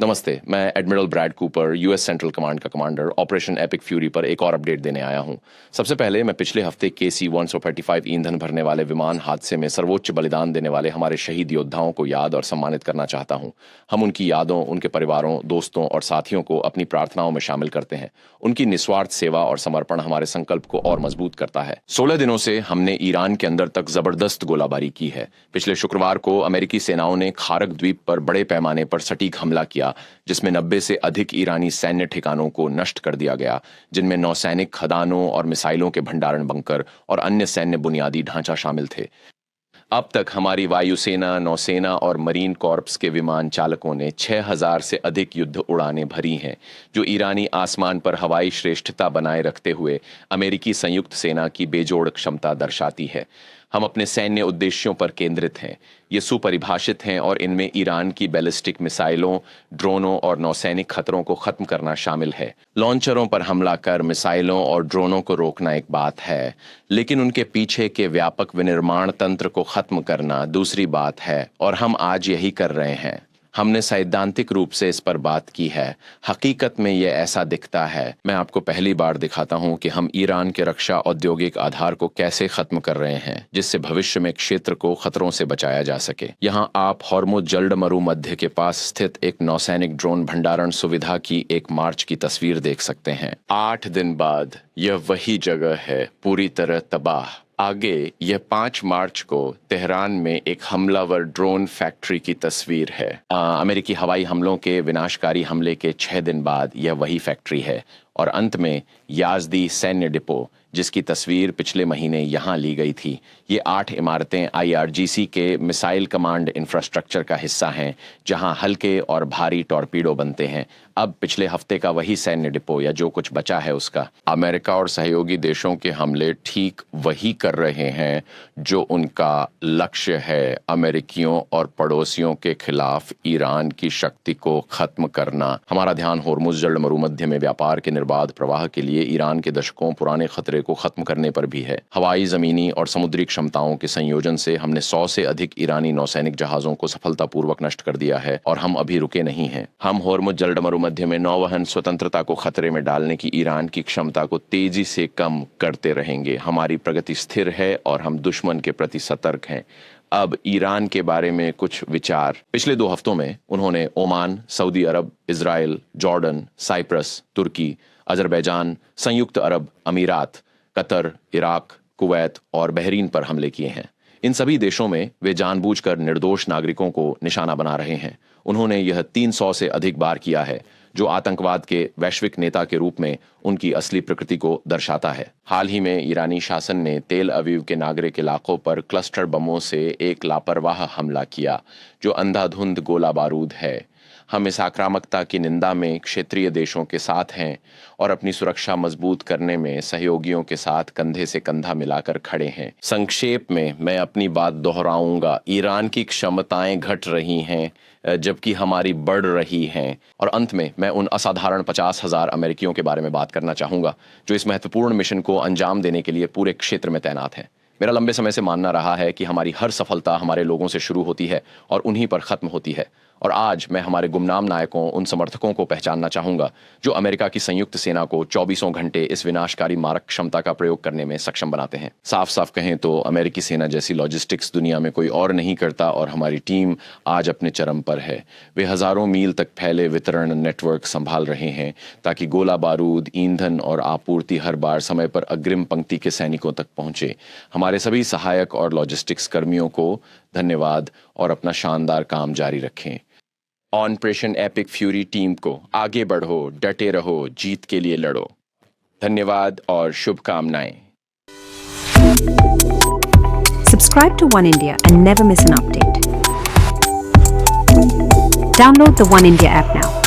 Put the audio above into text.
नमस्ते, मैं admiral Brad Cooper, US central command का कमांडर, ऑपरेशन एपिक फ्यूरी पर एक और अपडेट देने आया हूं। सबसे पहले मैं पिछले हफ्ते KC-135 ईंधन भरने वाले विमान हादसे में सर्वोच्च बलिदान देने वाले हमारे शहीद योद्धाओं को याद और सम्मानित करना चाहता हूं। हम उनकी यादों, उनके परिवारों, दोस्तों और साथियों को अपनी प्रार्थनाओं में शामिल करते हैं। उनकी निस्वार्थ सेवा और समर्पण हमारे संकल्प को और मजबूत करता है। 16 दिनों से हमने ईरान के अंदर तक जबरदस्त गोलाबारी की है। पिछले शुक्रवार को अमेरिकी सेनाओं ने खारक द्वीप पर बड़े पैमाने पर सटीक हमला किया, जिसमें 90 से अधिक ईरानी सैन्य ठिकानों को नष्ट कर दिया गया, जिनमें नौसैनिक खदानों और मिसाइलों के भंडारण बंकर और अन्य सैन्य बुनियादी ढांचा शामिल थे। अब तक हमारी वायुसेना, नौसेना और मरीन कॉर्प्स के विमान चालकों ने 6000 से अधिक युद्ध उड़ानें भरी हैं, जो ईरानी आसमान पर हवाई श्रेष्ठता बनाए रखते हुए अमेरिकी संयुक्त सेना की बेजोड़ क्षमता दर्शाती है। हम अपने सैन्य उद्देश्यों पर केंद्रित हैं। ये सुपरिभाषित हैं और इनमें ईरान की बैलिस्टिक मिसाइलों, ड्रोनों और नौसैनिक खतरों को खत्म करना शामिल है। लॉन्चरों पर हमला कर मिसाइलों और ड्रोनों को रोकना एक बात है, लेकिन उनके पीछे के व्यापक विनिर्माण तंत्र को खत्म करना दूसरी बात है, और हम आज यही कर रहे हैं। हमने सैद्धांतिक रूप से इस पर बात की है। हकीकत में ये ऐसा दिखता है। मैं आपको पहली बार दिखाता हूं कि हम ईरान के रक्षा औद्योगिक आधार को कैसे खत्म कर रहे हैं, जिससे भविष्य में क्षेत्र को खतरों से बचाया जा सके। यहाँ आप हॉर्मुज़ जल्द मरुमध्य के पास स्थित एक नौसैनिक ड्रोन भंडारण सुविधा की एक मार्च की तस्वीर देख सकते हैं। 8 दिन बाद यह वही जगह है, पूरी तरह तबाह। आगे यह 5 मार्च को तेहरान में एक हमलावर ड्रोन फैक्ट्री की तस्वीर है। अमेरिकी हवाई हमलों के विनाशकारी हमले के 6 दिन बाद यह वही फैक्ट्री है। और अंत में याजदी सैन्य डिपो, जिसकी तस्वीर पिछले महीने यहाँ ली गई थी। ये 8 इमारतें IRGC के मिसाइल कमांड इंफ्रास्ट्रक्चर का हिस्सा हैं, जहाँ हल्के और भारी टॉर्पीडो बनते हैं। अब पिछले हफ्ते का वही सैन्य डिपो, या जो कुछ बचा है उसका। अमेरिका और सहयोगी देशों के हमले ठीक वही कर रहे हैं जो उनका लक्ष्य है, अमेरिकियों और पड़ोसियों के खिलाफ ईरान की शक्ति को खत्म करना। हमारा ध्यान हॉर्मुज़ जल्द मरुमध्य में व्यापार के निर्बाध प्रवाह के लिए ईरान के दशकों पुराने खतरे को खत्म करने पर भी है। हवाई, जमीनी और समुद्री क्षमताओं के संयोजन से हमने 100 से अधिक ईरानी नौसैनिक जहाजों को सफलतापूर्वक नष्ट कर दिया है, और हम अभी रुके नहीं हैं। हम हॉर्मुज़ जल्द मरुमध्य में नौवहन स्वतंत्रता को खतरे में डालने की ईरान की क्षमता को तेजी से कम करते रहेंगे। हमारी प्रगति स्थिर है और हम दुश्मन के प्रति सतर्क हैं। अब ईरान के बारे में कुछ विचार। पिछले 2 हफ्तों में उन्होंने ओमान, सऊदी अरब, इजराइल, जॉर्डन, साइप्रस, तुर्की, अजरबैजान, संयुक्त अरब अमीरात, कतर, इराक, कुवैत और बहरीन पर हमले किए हैं। इन सभी देशों में वे जानबूझकर निर्दोष नागरिकों को निशाना बना रहे हैं। उन्होंने यह 300 से अधिक बार किया है, जो आतंकवाद के वैश्विक नेता के रूप में उनकी असली प्रकृति को दर्शाता है। हाल ही में ईरानी शासन ने तेल अवीव के नागरिक इलाकों पर क्लस्टर बमों से एक लापरवाह हमला किया, जो अंधाधुंध गोला बारूद है। हम इस आक्रामकता की निंदा में क्षेत्रीय देशों के साथ हैं और अपनी सुरक्षा मजबूत करने में सहयोगियों के साथ कंधे से कंधा मिलाकर खड़े हैं। संक्षेप में मैं अपनी बात दोहराऊंगा। ईरान की क्षमताएं घट रही हैं, जबकि हमारी बढ़ रही हैं। और अंत में मैं उन असाधारण 50,000 अमेरिकियों के बारे में बात करना चाहूँगा, जो इस महत्वपूर्ण मिशन को अंजाम देने के लिए पूरे क्षेत्र में तैनात हैं। मेरा लंबे समय से मानना रहा है कि हमारी हर सफलता हमारे लोगों से शुरू होती है और उन्हीं पर ख़त्म होती है। और आज मैं हमारे गुमनाम नायकों, उन समर्थकों को पहचानना चाहूँगा जो अमेरिका की संयुक्त सेना को 24 घंटे इस विनाशकारी मारक क्षमता का प्रयोग करने में सक्षम बनाते हैं। साफ साफ कहें तो अमेरिकी सेना जैसी लॉजिस्टिक्स दुनिया में कोई और नहीं करता, और हमारी टीम आज अपने चरम पर है। वे हज़ारों मील तक फैले वितरण नेटवर्क संभाल रहे हैं, ताकि गोला बारूद, ईंधन और आपूर्ति हर बार समय पर अग्रिम पंक्ति के सैनिकों तक पहुँचे। हमारे सभी सहायक और लॉजिस्टिक्स कर्मियों को धन्यवाद, और अपना शानदार काम जारी रखें। ऑपरेशन एपिक फ्यूरी टीम को आगे बढ़ो, डटे रहो, जीत के लिए लड़ो। धन्यवाद और शुभकामनाएं। Subscribe to One India and never miss an update. Download the One India app now.